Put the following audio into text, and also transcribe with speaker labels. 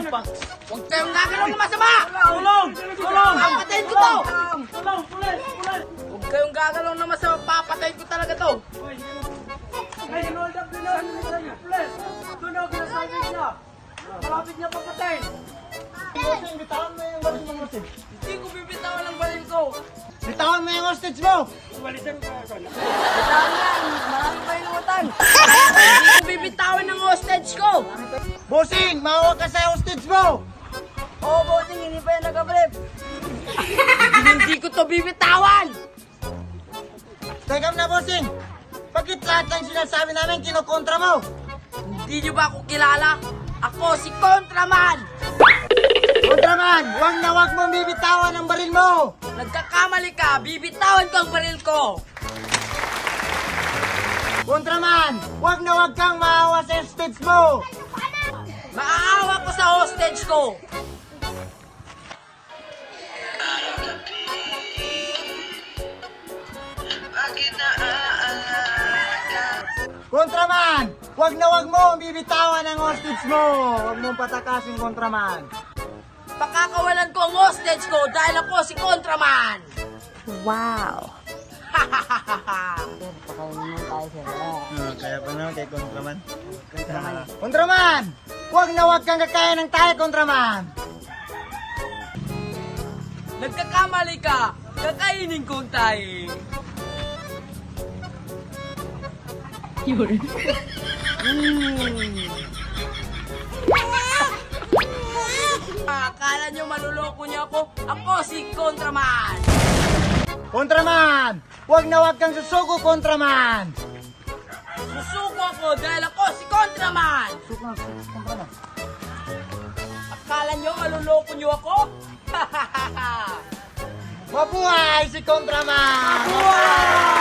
Speaker 1: pa. Huwag kayong gagalaw na masama!
Speaker 2: Tulong! Tulong!
Speaker 1: Papatayin ko to!
Speaker 2: Tulong! Pulis! Pulis!
Speaker 1: Huwag kayong gagalaw na masama, papatayin ko talaga to!
Speaker 2: Ay, hold up din ang pulis! Tunog na sabi niya! Malapit niya papatayin!
Speaker 3: Bossing, bitawan mo yung baril mo, bossing.
Speaker 1: Hindi ko bibitawan ang baril ko!
Speaker 3: Bitawan mo yung hostage mo!
Speaker 2: Balisan ko ako.
Speaker 1: Bitawan yan! Marami pa inuutan! Hindi ko bibitawan ang hostage ko!
Speaker 3: Bossing, mahawa ka sa hostage mo!
Speaker 1: Oo, bossing, hindi pa yan nag-brief! Hindi ko to bibitawan!
Speaker 3: Teka na, bossing! Bakit lahat ng sinasabi namin kinukontra mo?
Speaker 1: Hindi niyo ba ako kilala? Ako si Contraman!
Speaker 3: Kontraman, huwag na huwag mong bibitawan ang baril mo!
Speaker 1: Nagkakamali ka, bibitawan ko ang baril ko!
Speaker 3: Kontraman, huwag na huwag kang maawa sa hostage mo!
Speaker 1: Maaawa ko sa hostage ko!
Speaker 3: Kontraman, huwag na huwag mong bibitawan ang hostage mo! Huwag mong patakasin, Kontraman!
Speaker 1: Pakakawalan ko ang hostage ko dahil ako si Contraman!
Speaker 4: Wow.
Speaker 3: Kaya pa naman kay Kontraman. Kontraman! Huwag na huwag kang kakain ng tayo, Kontraman!
Speaker 1: Nagkakamali ka, kakainin ko ang taing. Akala nyo maluloko niyo ako? Ako si Contraman!
Speaker 3: Kontraman! Huwag na huwag kang susuko, Kontraman!
Speaker 1: Susuko ako dahil ako si Contraman! Akala nyo maluloko niyo ako?
Speaker 3: Mabuhay si Kontraman!
Speaker 1: Wow!